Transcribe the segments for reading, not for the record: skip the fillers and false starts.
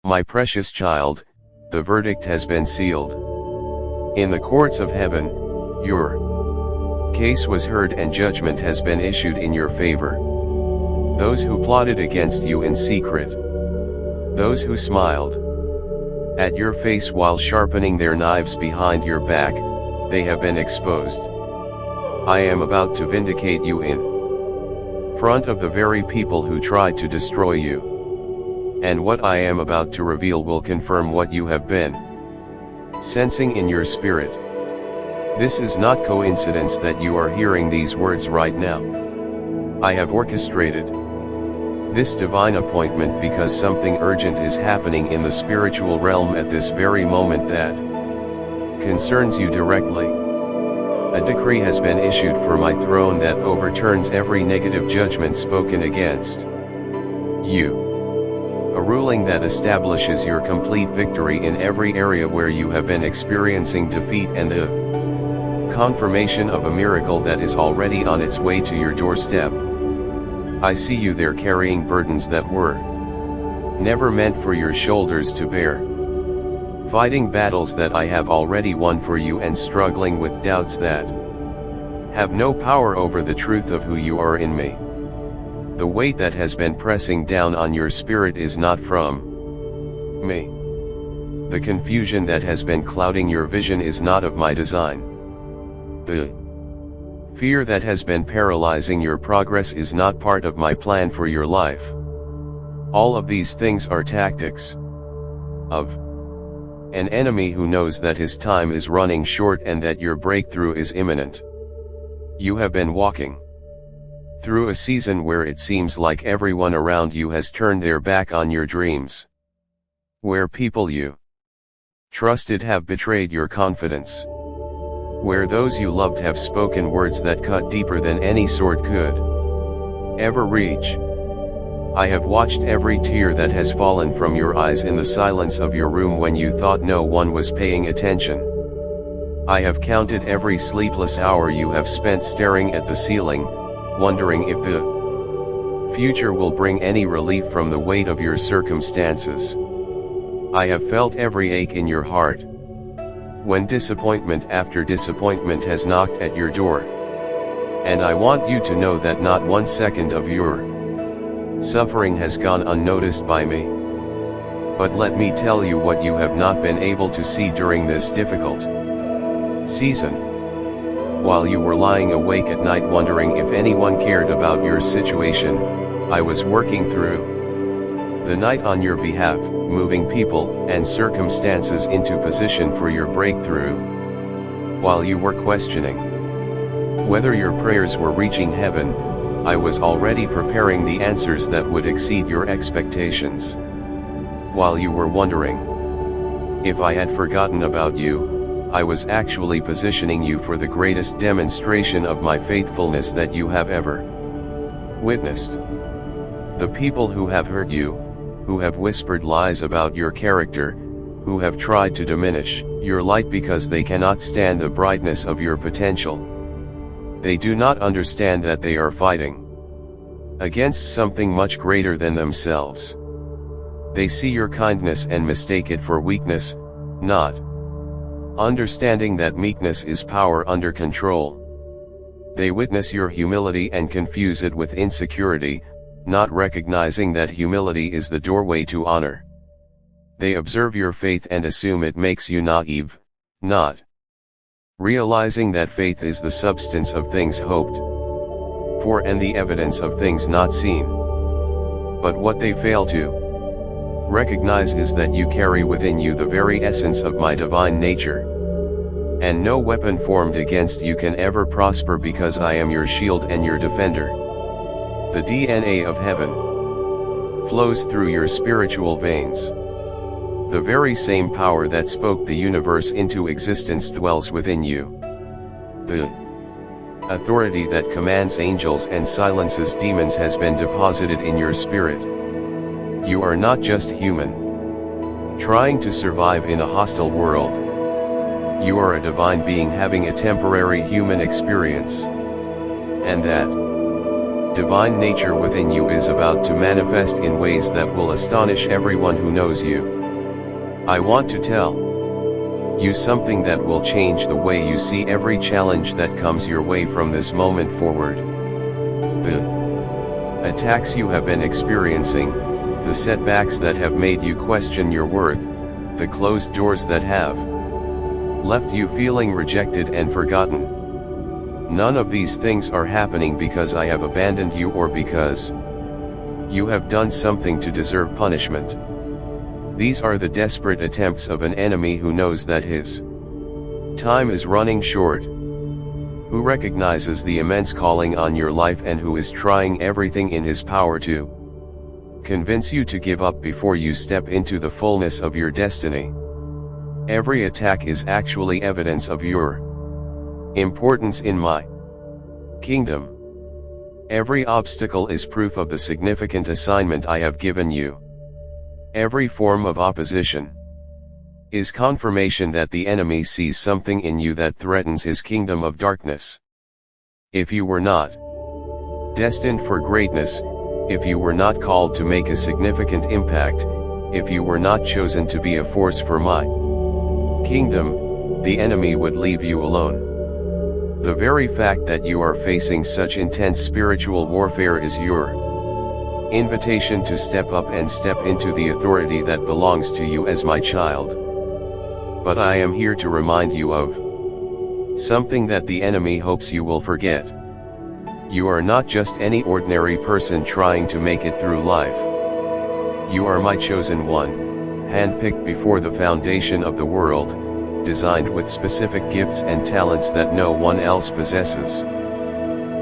My precious child, the verdict has been sealed. In the courts of heaven, your case was heard and judgment has been issued in your favor. Those who plotted against you in secret, those who smiled at your face while sharpening their knives behind your back, they have been exposed. I am about to vindicate you in front of the very people who tried to destroy you. And what I am about to reveal will confirm what you have been sensing in your spirit. This is not coincidence that you are hearing these words right now. I have orchestrated this divine appointment because something urgent is happening in the spiritual realm at this very moment that concerns you directly. A decree has been issued for my throne that overturns every negative judgment spoken against you. A ruling that establishes your complete victory in every area where you have been experiencing defeat, and the confirmation of a miracle that is already on its way to your doorstep. I see you there carrying burdens that were never meant for your shoulders to bear. Fighting battles that I have already won for you and struggling with doubts that have no power over the truth of who you are in me. The weight that has been pressing down on your spirit is not from me. The confusion that has been clouding your vision is not of my design. The fear that has been paralyzing your progress is not part of my plan for your life. All of these things are tactics of an enemy who knows that his time is running short and that your breakthrough is imminent. You have been walking through a season where it seems like everyone around you has turned their back on your dreams. Where people you trusted have betrayed your confidence. Where those you loved have spoken words that cut deeper than any sword could ever reach. I have watched every tear that has fallen from your eyes in the silence of your room when you thought no one was paying attention. I have counted every sleepless hour you have spent staring at the ceiling, wondering if the future will bring any relief from the weight of your circumstances. I have felt every ache in your heart when disappointment after disappointment has knocked at your door. And I want you to know that not 1 second of your suffering has gone unnoticed by me. But let me tell you what you have not been able to see during this difficult season. While you were lying awake at night wondering if anyone cared about your situation, I was working through the night on your behalf, moving people and circumstances into position for your breakthrough. While you were questioning whether your prayers were reaching heaven, I was already preparing the answers that would exceed your expectations. While you were wondering if I had forgotten about you, I was actually positioning you for the greatest demonstration of my faithfulness that you have ever witnessed. The people who have hurt you, who have whispered lies about your character, who have tried to diminish your light because they cannot stand the brightness of your potential. They do not understand that they are fighting against something much greater than themselves. They see your kindness and mistake it for weakness, not understanding that meekness is power under control. They witness your humility and confuse it with insecurity, not recognizing that humility is the doorway to honor. They observe your faith and assume it makes you naive, not realizing that faith is the substance of things hoped for and the evidence of things not seen. But what they fail to recognize is that you carry within you the very essence of my divine nature. And no weapon formed against you can ever prosper because I am your shield and your defender. The DNA of heaven flows through your spiritual veins. The very same power that spoke the universe into existence dwells within you. The authority that commands angels and silences demons has been deposited in your spirit. You are not just human, trying to survive in a hostile world. You are a divine being having a temporary human experience. And that divine nature within you is about to manifest in ways that will astonish everyone who knows you. I want to tell you something that will change the way you see every challenge that comes your way from this moment forward. The attacks you have been experiencing, the setbacks that have made you question your worth, the closed doors that have left you feeling rejected and forgotten. None of these things are happening because I have abandoned you or because you have done something to deserve punishment. These are the desperate attempts of an enemy who knows that his time is running short, who recognizes the immense calling on your life and who is trying everything in his power to convince you to give up before you step into the fullness of your destiny. Every attack is actually evidence of your importance in my kingdom. Every obstacle is proof of the significant assignment I have given you. Every form of opposition is confirmation that the enemy sees something in you that threatens his kingdom of darkness. If you were not destined for greatness, if you were not called to make a significant impact, if you were not chosen to be a force for my kingdom, the enemy would leave you alone. The very fact that you are facing such intense spiritual warfare is your invitation to step up and step into the authority that belongs to you as my child. But I am here to remind you of something that the enemy hopes you will forget. You are not just any ordinary person trying to make it through life. You are my chosen one, handpicked before the foundation of the world, designed with specific gifts and talents that no one else possesses.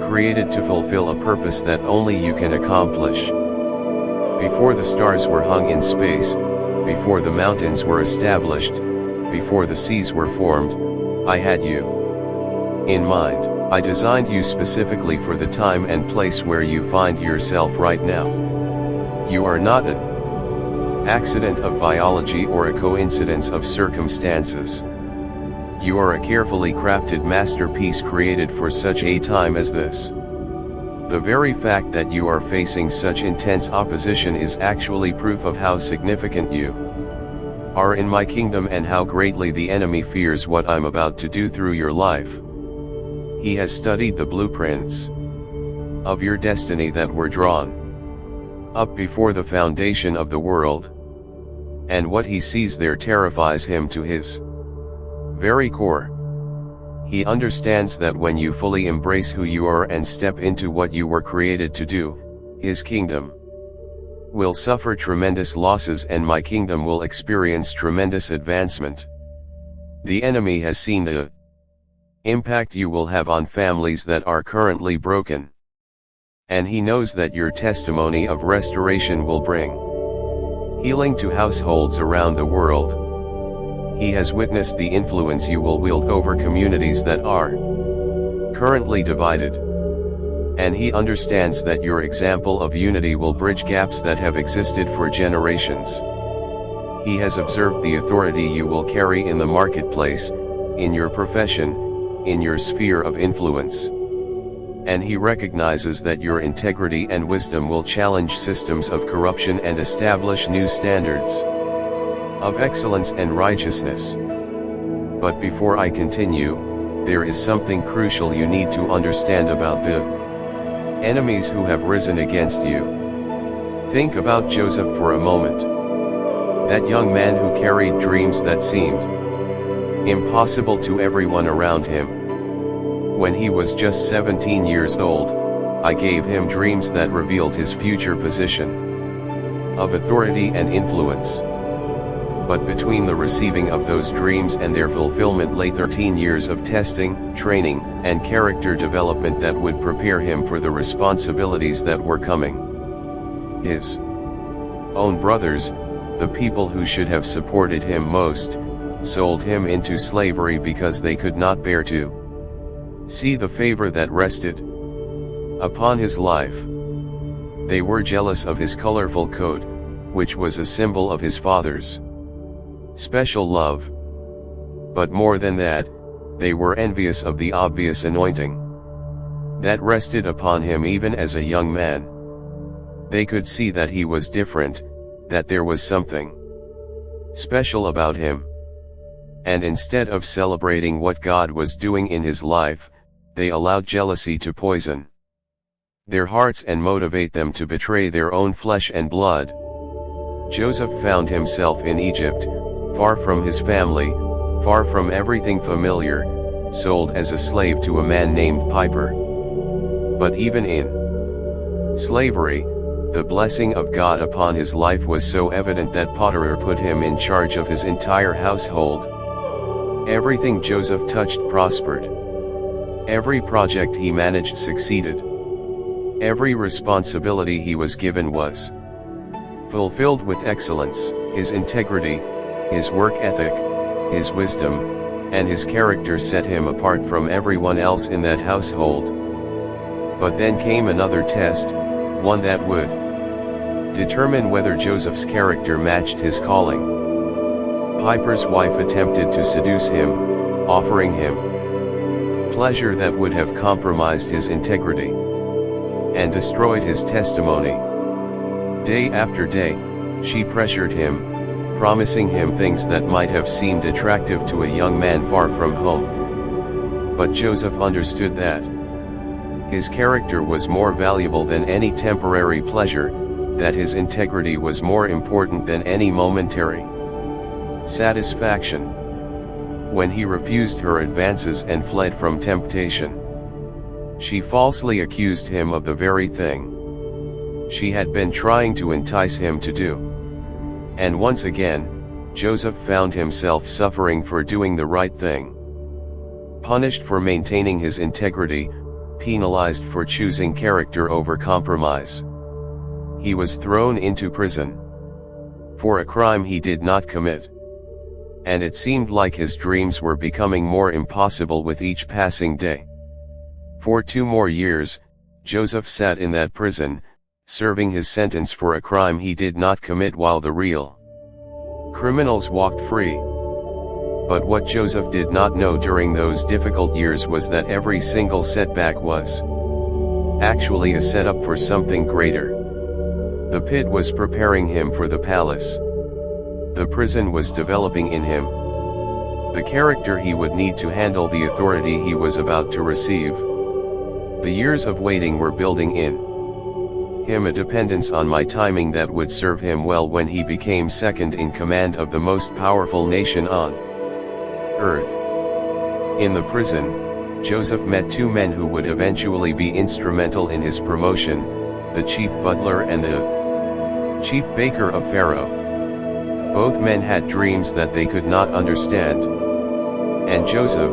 Created to fulfill a purpose that only you can accomplish. Before the stars were hung in space, before the mountains were established, before the seas were formed, I had you in mind. I designed you specifically for the time and place where you find yourself right now. You are not an accident of biology or a coincidence of circumstances. You are a carefully crafted masterpiece created for such a time as this. The very fact that you are facing such intense opposition is actually proof of how significant you are in my kingdom and how greatly the enemy fears what I'm about to do through your life. He has studied the blueprints of your destiny that were drawn up before the foundation of the world, and what he sees there terrifies him to his very core. He understands that when you fully embrace who you are and step into what you were created to do, his kingdom will suffer tremendous losses and my kingdom will experience tremendous advancement. The enemy has seen the impact you will have on families that are currently broken. And he knows that your testimony of restoration will bring healing to households around the world. He has witnessed the influence you will wield over communities that are currently divided. And he understands that your example of unity will bridge gaps that have existed for generations. He has observed the authority you will carry in the marketplace, in your profession, in your sphere of influence. And he recognizes that your integrity and wisdom will challenge systems of corruption and establish new standards of excellence and righteousness. But before I continue, there is something crucial you need to understand about the enemies who have risen against you. Think about Joseph for a moment. That young man who carried dreams that seemed impossible to everyone around him. When he was just 17 years old, I gave him dreams that revealed his future position of authority and influence. But between the receiving of those dreams and their fulfillment lay 13 years of testing, training, and character development that would prepare him for the responsibilities that were coming. His own brothers, the people who should have supported him most, sold him into slavery because they could not bear to see the favor that rested upon his life. They were jealous of his colorful coat, which was a symbol of his father's special love. But more than that, they were envious of the obvious anointing that rested upon him even as a young man. They could see that he was different, that there was something special about him. And instead of celebrating what God was doing in his life, they allowed jealousy to poison their hearts and motivate them to betray their own flesh and blood. Joseph found himself in Egypt, far from his family, far from everything familiar, sold as a slave to a man named Piper. But even in slavery, the blessing of God upon his life was so evident that Potiphar put him in charge of his entire household. Everything Joseph touched prospered. Every project he managed succeeded. Every responsibility he was given was fulfilled with excellence. His integrity, his work ethic, his wisdom, and his character set him apart from everyone else in that household. But then came another test, one that would determine whether Joseph's character matched his calling. Piper's wife attempted to seduce him, offering him pleasure that would have compromised his integrity and destroyed his testimony. Day after day, she pressured him, promising him things that might have seemed attractive to a young man far from home. But Joseph understood that his character was more valuable than any temporary pleasure, that his integrity was more important than any momentary satisfaction. When he refused her advances and fled from temptation, she falsely accused him of the very thing she had been trying to entice him to do. And once again, Joseph found himself suffering for doing the right thing, punished for maintaining his integrity, penalized for choosing character over compromise. He was thrown into prison for a crime he did not commit. And it seemed like his dreams were becoming more impossible with each passing day. For 2 more years, Joseph sat in that prison, serving his sentence for a crime he did not commit while the real criminals walked free. But what Joseph did not know during those difficult years was that every single setback was actually a setup for something greater. The pit was preparing him for the palace. The prison was developing in him the character he would need to handle the authority he was about to receive. The years of waiting were building in him a dependence on my timing that would serve him well when he became second in command of the most powerful nation on earth. In the prison, Joseph met 2 men who would eventually be instrumental in his promotion, the chief butler and the chief baker of Pharaoh. Both men had dreams that they could not understand. And Joseph,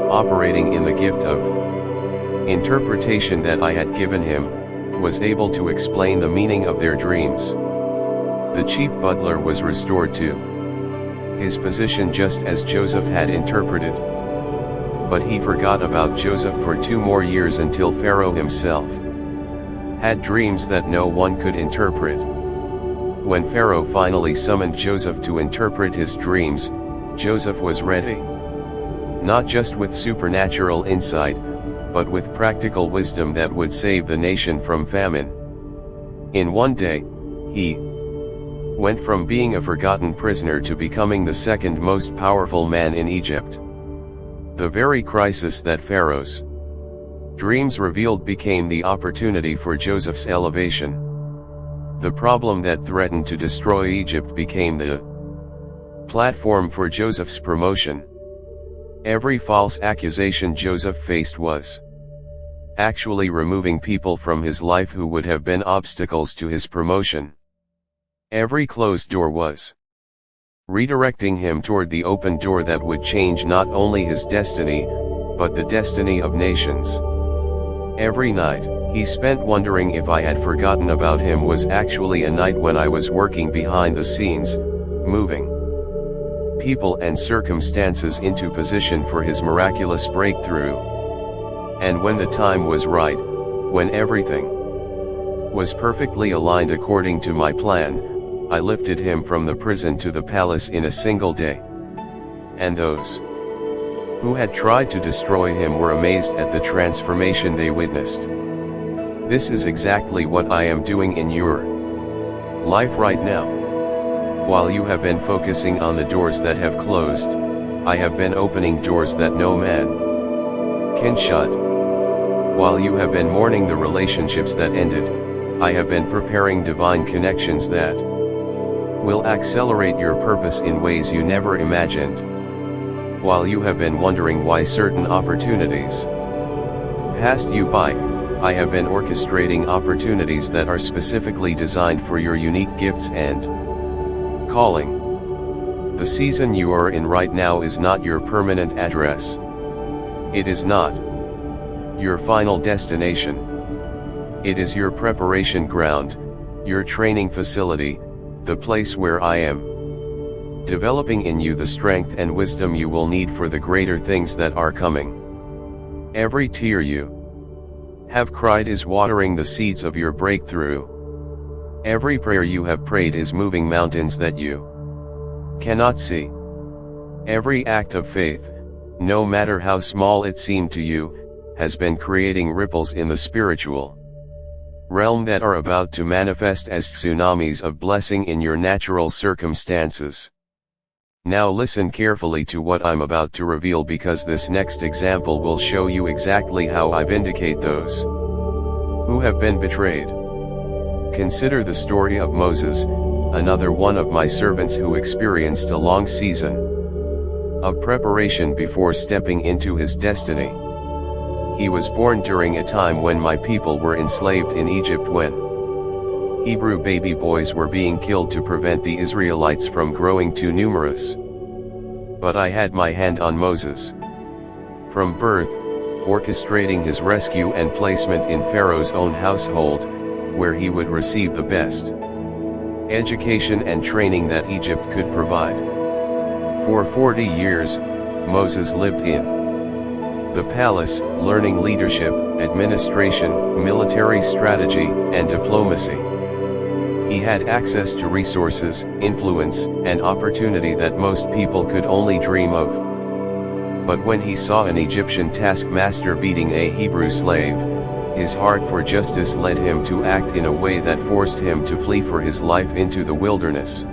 operating in the gift of interpretation that I had given him, was able to explain the meaning of their dreams. The chief butler was restored to his position just as Joseph had interpreted. But he forgot about Joseph for 2 more years until Pharaoh himself had dreams that no one could interpret. When Pharaoh finally summoned Joseph to interpret his dreams, Joseph was ready. Not just with supernatural insight, but with practical wisdom that would save the nation from famine. In one day, he went from being a forgotten prisoner to becoming the second most powerful man in Egypt. The very crisis that Pharaoh's dreams revealed became the opportunity for Joseph's elevation. The problem that threatened to destroy Egypt became the platform for Joseph's promotion. Every false accusation Joseph faced was actually removing people from his life who would have been obstacles to his promotion. Every closed door was redirecting him toward the open door that would change not only his destiny, but the destiny of nations. Every night, he spent wondering if I had forgotten about him was actually a night when I was working behind the scenes, moving people and circumstances into position for his miraculous breakthrough. And when the time was right, when everything was perfectly aligned according to my plan, I lifted him from the prison to the palace in a single day. And those who had tried to destroy him were amazed at the transformation they witnessed. This is exactly what I am doing in your life right now. While you have been focusing on the doors that have closed, I have been opening doors that no man can shut. While you have been mourning the relationships that ended, I have been preparing divine connections that will accelerate your purpose in ways you never imagined. While you have been wondering why certain opportunities passed you by, I have been orchestrating opportunities that are specifically designed for your unique gifts and calling. The season you are in right now is not your permanent address. It is not your final destination. It is your preparation ground, your training facility, the place where I am developing in you the strength and wisdom you will need for the greater things that are coming. Every tear you have cried is watering the seeds of your breakthrough. Every prayer you have prayed is moving mountains that you cannot see. Every act of faith, no matter how small it seemed to you, has been creating ripples in the spiritual realm that are about to manifest as tsunamis of blessing in your natural circumstances. Now listen carefully to what I'm about to reveal, because this next example will show you exactly how I vindicate those who have been betrayed. Consider the story of Moses, another one of my servants who experienced a long season of preparation before stepping into his destiny. He was born during a time when my people were enslaved in Egypt, when Hebrew baby boys were being killed to prevent the Israelites from growing too numerous. But I had my hand on Moses from birth, orchestrating his rescue and placement in Pharaoh's own household, where he would receive the best education and training that Egypt could provide. For 40 years, Moses lived in the palace, learning leadership, administration, military strategy, and diplomacy. He had access to resources, influence, and opportunity that most people could only dream of. But when he saw an Egyptian taskmaster beating a Hebrew slave, his heart for justice led him to act in a way that forced him to flee for his life into the wilderness.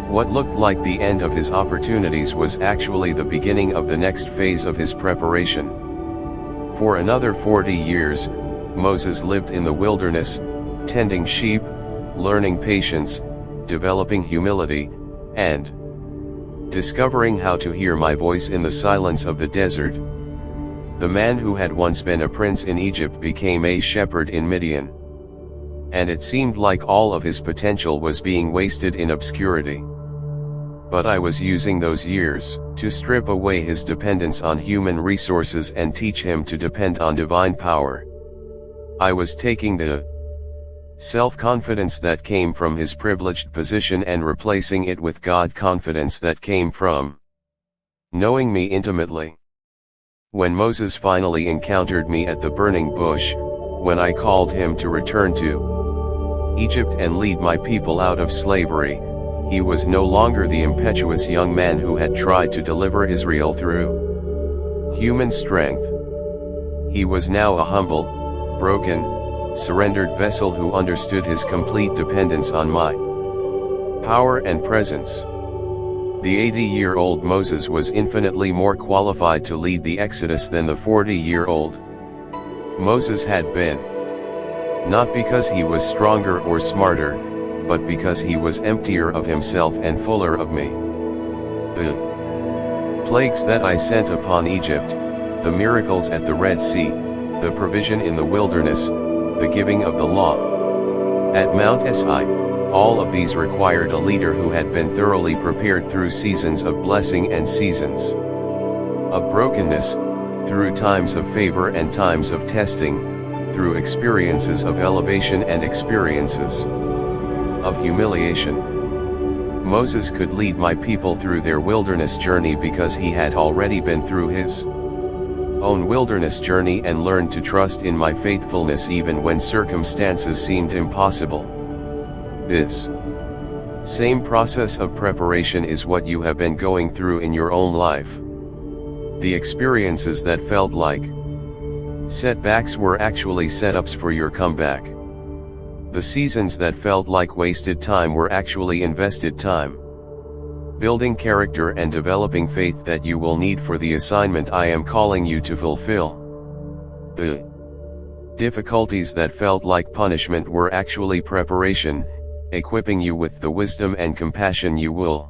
What looked like the end of his opportunities was actually the beginning of the next phase of his preparation. For another 40 years, Moses lived in the wilderness, tending sheep, learning patience, developing humility, and discovering how to hear my voice in the silence of the desert. The man who had once been a prince in Egypt became a shepherd in Midian. And it seemed like all of his potential was being wasted in obscurity. But I was using those years to strip away his dependence on human resources and teach him to depend on divine power. I was taking the self-confidence that came from his privileged position and replacing it with God confidence that came from knowing me intimately. When Moses finally encountered me at the burning bush, when I called him to return to Egypt and lead my people out of slavery, he was no longer the impetuous young man who had tried to deliver Israel through human strength. He was now a humble, broken, surrendered vessel who understood his complete dependence on my power and presence. The 80-year-old Moses was infinitely more qualified to lead the Exodus than the 40-year-old Moses had been. Not because he was stronger or smarter, but because he was emptier of himself and fuller of me. The plagues that I sent upon Egypt, the miracles at the Red Sea, the provision in the wilderness, the giving of the law at Mount Sinai, all of these required a leader who had been thoroughly prepared through seasons of blessing and seasons of brokenness, through times of favor and times of testing, through experiences of elevation and experiences of humiliation. Moses could lead my people through their wilderness journey because he had already been through his own wilderness journey and learned to trust in my faithfulness even when circumstances seemed impossible. This same process of preparation is what you have been going through in your own life. The experiences that felt like setbacks were actually setups for your comeback. The seasons that felt like wasted time were actually invested time. Building character and developing faith that you will need for the assignment I am calling you to fulfill. The difficulties that felt like punishment were actually preparation, equipping you with the wisdom and compassion you will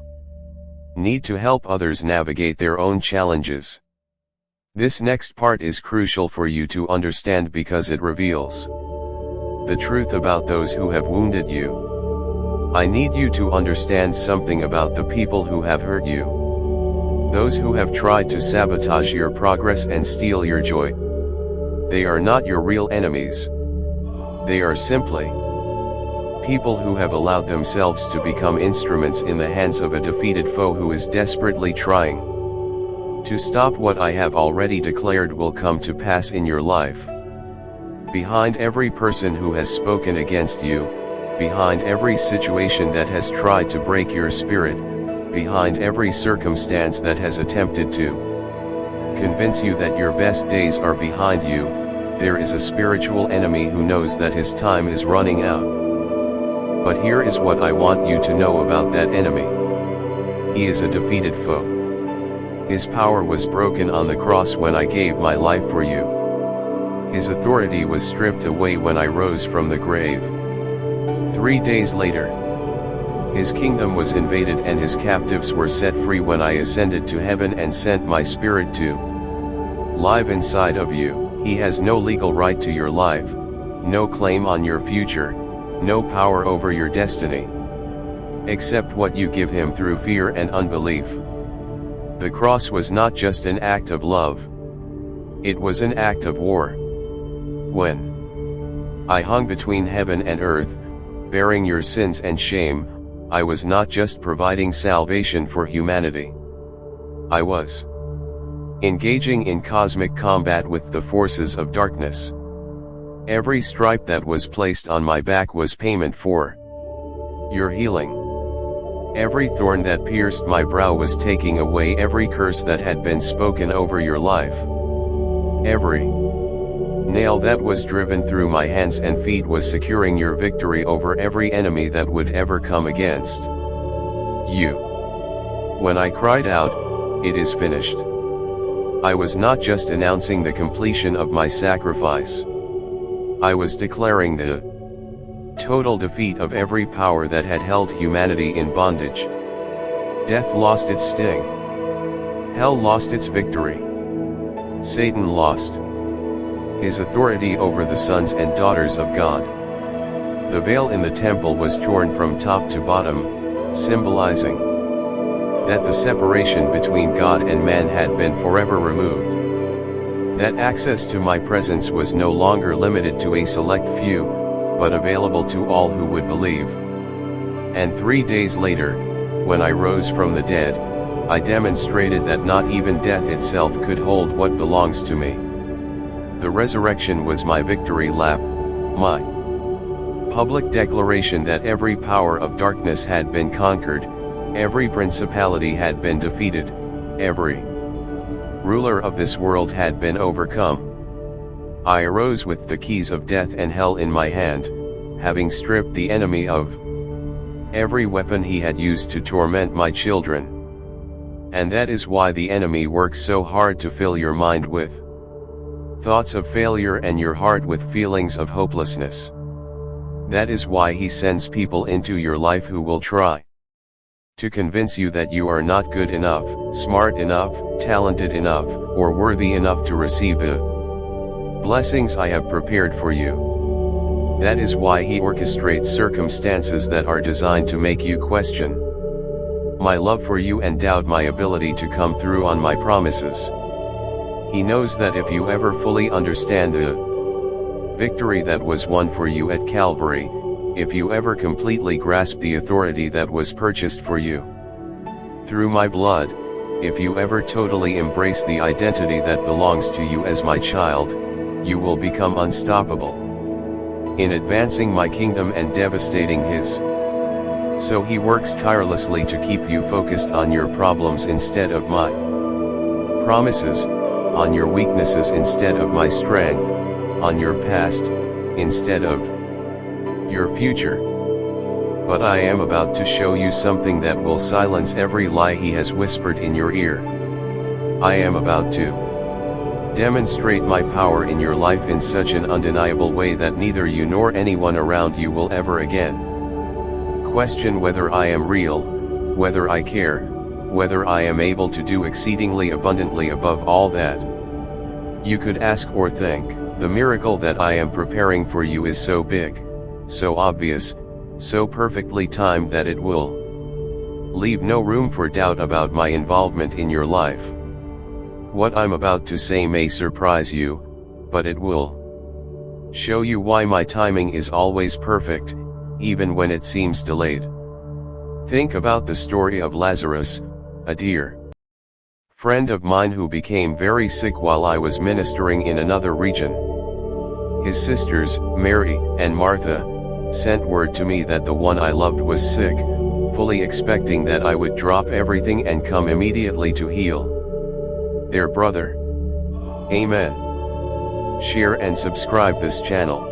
need to help others navigate their own challenges. This next part is crucial for you to understand because it reveals the truth about those who have wounded you. I need you to understand something about the people who have hurt you. Those who have tried to sabotage your progress and steal your joy. They are not your real enemies. They are simply people who have allowed themselves to become instruments in the hands of a defeated foe who is desperately trying to stop what I have already declared will come to pass in your life. Behind every person who has spoken against you, behind every situation that has tried to break your spirit, behind every circumstance that has attempted to convince you that your best days are behind you, there is a spiritual enemy who knows that his time is running out. But here is what I want you to know about that enemy. He is a defeated foe. His power was broken on the cross when I gave my life for you. His authority was stripped away when I rose from the grave. 3 days later, his kingdom was invaded and his captives were set free when I ascended to heaven and sent my spirit to live inside of you. He has no legal right to your life, no claim on your future, no power over your destiny, except what you give him through fear and unbelief. The cross was not just an act of love. It was an act of war. When I hung between heaven and earth, bearing your sins and shame, I was not just providing salvation for humanity. I was engaging in cosmic combat with the forces of darkness. Every stripe that was placed on my back was payment for your healing. Every thorn that pierced my brow was taking away every curse that had been spoken over your life. Every nail that was driven through my hands and feet was securing your victory over every enemy that would ever come against you. When I cried out, "It is finished," I was not just announcing the completion of my sacrifice. I was declaring the total defeat of every power that had held humanity in bondage. Death lost its sting. Hell lost its victory. Satan lost his authority over the sons and daughters of God. The veil in the temple was torn from top to bottom, symbolizing that the separation between God and man had been forever removed. That access to my presence was no longer limited to a select few, but available to all who would believe. And 3 days later, when I rose from the dead, I demonstrated that not even death itself could hold what belongs to me. The resurrection was my victory lap, my public declaration that every power of darkness had been conquered, every principality had been defeated, every ruler of this world had been overcome. I arose with the keys of death and hell in my hand, having stripped the enemy of every weapon he had used to torment my children. And that is why the enemy works so hard to fill your mind with thoughts of failure and your heart with feelings of hopelessness. That is why he sends people into your life who will try to convince you that you are not good enough, smart enough, talented enough, or worthy enough to receive the blessings I have prepared for you. That is why he orchestrates circumstances that are designed to make you question my love for you and doubt my ability to come through on my promises. He knows that if you ever fully understand the victory that was won for you at Calvary, if you ever completely grasp the authority that was purchased for you through my blood, if you ever totally embrace the identity that belongs to you as my child, you will become unstoppable in advancing my kingdom and devastating his. So he works tirelessly to keep you focused on your problems instead of my promises, on your weaknesses instead of my strength, on your past, instead of your future. But I am about to show you something that will silence every lie he has whispered in your ear. I am about to demonstrate my power in your life in such an undeniable way that neither you nor anyone around you will ever again question whether I am real, whether I care, whether I am able to do exceedingly abundantly above all that you could ask or think. The miracle that I am preparing for you is so big, so obvious, so perfectly timed that it will leave no room for doubt about my involvement in your life. What I'm about to say may surprise you, but it will show you why my timing is always perfect, even when it seems delayed. Think about the story of Lazarus, a dear friend of mine who became very sick while I was ministering in another region. His sisters, Mary and Martha, sent word to me that the one I loved was sick, fully expecting that I would drop everything and come immediately to heal their brother. Amen. Share and subscribe this channel.